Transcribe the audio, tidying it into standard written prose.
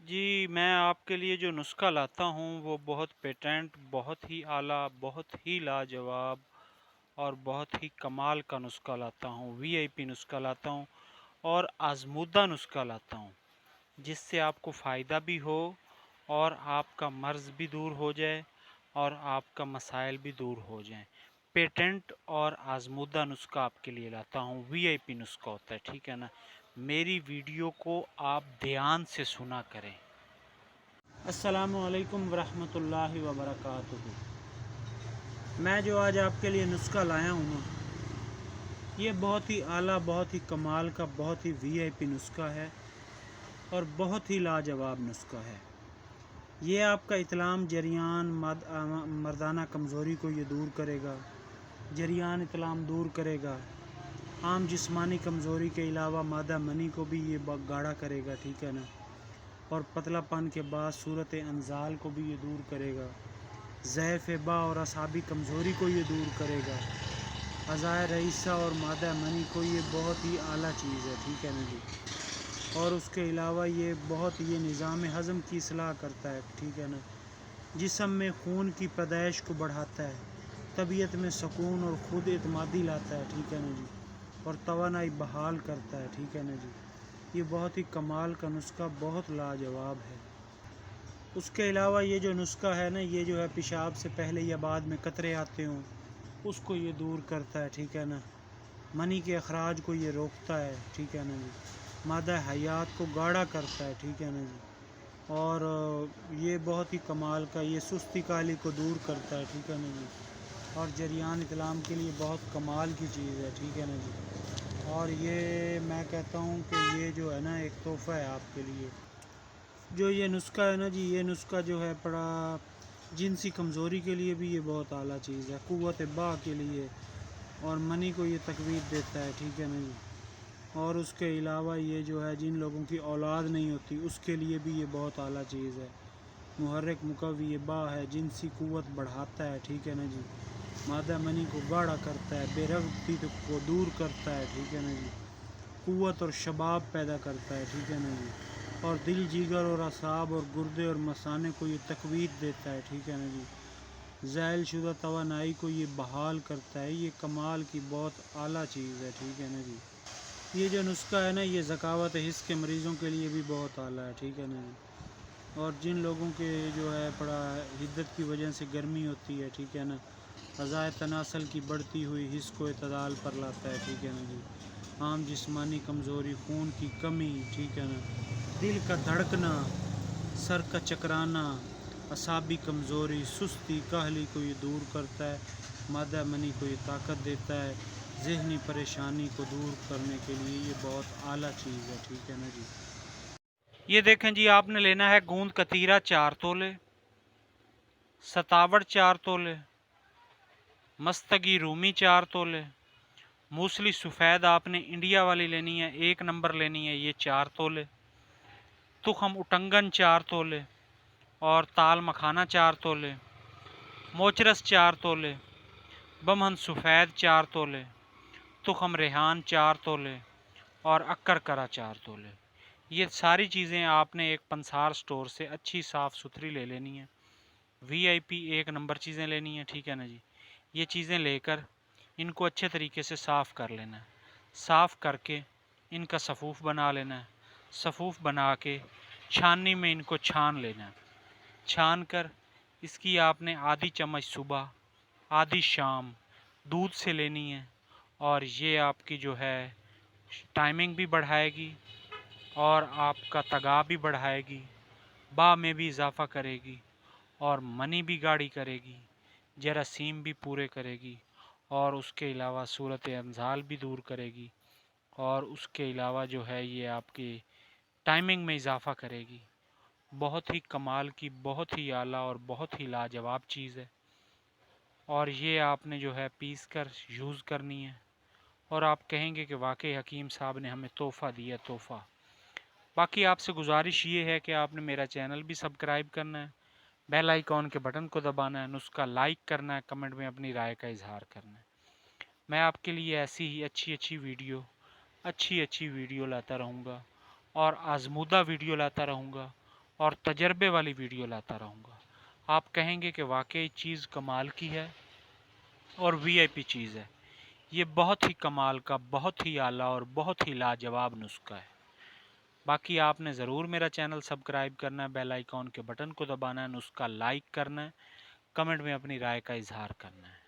جی، میں آپ کے لیے جو نسخہ لاتا ہوں وہ بہت پیٹنٹ، بہت ہی اعلیٰ، بہت ہی لاجواب اور بہت ہی کمال کا نسخہ لاتا ہوں، وی آئی پی نسخہ لاتا ہوں اور آزمودہ نسخہ لاتا ہوں، جس سے آپ کو فائدہ بھی ہو اور آپ کا مرض بھی دور ہو جائے اور آپ کا مسائل بھی دور ہو جائیں۔ پیٹنٹ اور آزمودہ نسخہ آپ کے لیے لاتا ہوں، وی آئی پی نسخہ ہوتا ہے، ٹھیک ہے نا؟ میری ویڈیو کو آپ دھیان سے سنا کریں۔ السلام علیکم ورحمۃ اللہ وبرکاتہ۔ میں جو آج آپ کے لیے نسخہ لایا ہوں نا، یہ بہت ہی اعلیٰ، بہت ہی کمال کا، بہت ہی وی آئی پی نسخہ ہے اور بہت ہی لاجواب نسخہ ہے۔ یہ آپ کا اطلام جریان مردانہ کمزوری کو یہ دور کرے گا، جریان اطلام دور کرے گا، عام جسمانی کمزوری کے علاوہ مادہ منی کو بھی یہ گاڑھا کرے گا، ٹھیک ہے نا؟ اور پتلا پن کے بعد صورت انزال کو بھی یہ دور کرے گا، ضعف با اور اعصابی کمزوری کو یہ دور کرے گا، اعضائے رئیسہ اور مادہ منی کو یہ بہت ہی اعلیٰ چیز ہے، ٹھیک ہے نا جی؟ اور اس کے علاوہ یہ نظام ہضم کی اصلاح کرتا ہے، ٹھیک ہے نا؟ جسم میں خون کی پیدائش کو بڑھاتا ہے، طبیعت میں سکون اور خود اعتمادی لاتا ہے، ٹھیک ہے نا جی؟ اور توانائی بحال کرتا ہے، ٹھیک ہے نا جی؟ یہ بہت ہی کمال کا نسخہ، بہت لاجواب ہے۔ اس کے علاوہ یہ جو نسخہ ہے نا، یہ جو ہے پیشاب سے پہلے یا بعد میں قطرے آتے ہوں اس کو یہ دور کرتا ہے، ٹھیک ہے نا؟ منی کے اخراج کو یہ روکتا ہے، ٹھیک ہے نا جی؟ مادہ حیات کو گاڑھا کرتا ہے، ٹھیک ہے نا جی؟ اور یہ بہت ہی کمال کا، یہ سستی کالی کو دور کرتا ہے، ٹھیک ہے نا جی؟ اور جریان اطلام کے لیے بہت کمال کی چیز ہے، ٹھیک ہے نا جی؟ اور یہ میں کہتا ہوں کہ یہ جو ہے نا ایک تحفہ ہے آپ کے لیے۔ جو یہ نسخہ ہے نا جی، یہ نسخہ جو ہے بڑا جنسی کمزوری کے لیے بھی یہ بہت اعلیٰ چیز ہے، قوت با کے لیے، اور منی کو یہ تقویت دیتا ہے، ٹھیک ہے نا جی؟ اور اس کے علاوہ یہ جو ہے جن لوگوں کی اولاد نہیں ہوتی اس کے لیے بھی یہ بہت اعلیٰ چیز ہے۔ محرک مقوی با ہے، جنسی قوت بڑھاتا ہے، ٹھیک ہے نا جی؟ مادہ منی کو گاڑھا کرتا ہے، بے رغبتی کو دور کرتا ہے، ٹھیک ہے نا جی؟ قوت اور شباب پیدا کرتا ہے، ٹھیک ہے نا جی؟ اور دل، جگر اور اعصاب اور گردے اور مثانے کو یہ تقویت دیتا ہے، ٹھیک ہے نا جی؟ زائل شدہ توانائی کو یہ بحال کرتا ہے، یہ کمال کی بہت اعلیٰ چیز ہے، ٹھیک ہے نا جی؟ یہ جو نسخہ ہے نا، یہ ذکاوت حس کے مریضوں کے لیے بھی بہت اعلیٰ ہے، ٹھیک ہے نا جی؟ اور جن لوگوں کے جو ہے بڑا حدت کی وجہ سے گرمی ہوتی ہے، ٹھیک ہے نا؟ اعضائے تناسل کی بڑھتی ہوئی حس کو اعتدال پر لاتا ہے، ٹھیک ہے نا جی؟ عام جسمانی کمزوری، خون کی کمی، ٹھیک ہے نا؟ دل کا دھڑکنا، سر کا چکرانا، اعصابی کمزوری، سستی، کاہلی کو یہ دور کرتا ہے، مادہ منی کو یہ طاقت دیتا ہے، ذہنی پریشانی کو دور کرنے کے لیے یہ بہت اعلیٰ چیز ہے، ٹھیک ہے نا جی؟ یہ دیکھیں جی، آپ نے لینا ہے گوند کتیرا 4 تولے، ستاوڑ 4 تولے، مستگی رومی 4 تولے، موسلی سفید آپ نے انڈیا والی لینی ہے، 1 نمبر لینی ہے، یہ 4 تولے، تخم اٹنگن 4 تولے اور تال مکھانا 4 تولے، موچرس 4 تولے، بمہن سفید 4 تولے، تخم ریحان 4 تولے اور اکر کرا 4 تولے۔ یہ ساری چیزیں آپ نے ایک پنسار سٹور سے اچھی صاف ستھری لے لینی ہیں، وی آئی پی 1 نمبر چیزیں لینی ہیں، ٹھیک ہے نا جی؟ یہ چیزیں لے کر ان کو اچھے طریقے سے صاف کر لینا ہے، صاف کر کے ان کا صفوف بنا لینا ہے، صفوف بنا کے چھاننی میں ان کو چھان لینا ہے، چھان کر اس کی آپ نے آدھی چمچ صبح، آدھی شام دودھ سے لینی ہے، اور یہ آپ کی جو ہے ٹائمنگ بھی بڑھائے گی اور آپ کا تگا بھی بڑھائے گی، با میں بھی اضافہ کرے گی اور منی بھی گاڑھی کرے گی، جراثیم بھی پورے کرے گی، اور اس کے علاوہ صورت انزال بھی دور کرے گی، اور اس کے علاوہ جو ہے یہ آپ کی ٹائمنگ میں اضافہ کرے گی۔ بہت ہی کمال کی، بہت ہی اعلیٰ اور بہت ہی لاجواب چیز ہے، اور یہ آپ نے جو ہے پیس کر یوز کرنی ہے، اور آپ کہیں گے کہ واقعی حکیم صاحب نے ہمیں تحفہ دیا، تحفہ۔ باقی آپ سے گزارش یہ ہے کہ آپ نے میرا چینل بھی سبسکرائب کرنا ہے، بیل آئیکن کے بٹن کو دبانا ہے، نسخہ لائک کرنا ہے، کمنٹ میں اپنی رائے کا اظہار کرنا ہے۔ میں آپ کے لیے ایسی ہی اچھی ویڈیو لاتا رہوں گا اور آزمودہ ویڈیو لاتا رہوں گا، اور تجربے والی ویڈیو لاتا رہوں گا. آپ کہیں گے کہ واقعی چیز کمال کی ہے اور وی آئی پی چیز ہے. یہ بہت ہی کمال کا، بہت ہی اعلیٰ اور بہت ہی لاجواب نسخہ ہے. باقی آپ نے ضرور میرا چینل سبسکرائب کرنا ہے، بیل آئیکن کے بٹن کو دبانا ہے، نسخہ لائک کرنا ہے، کمنٹ میں اپنی رائے کا اظہار کرنا ہے.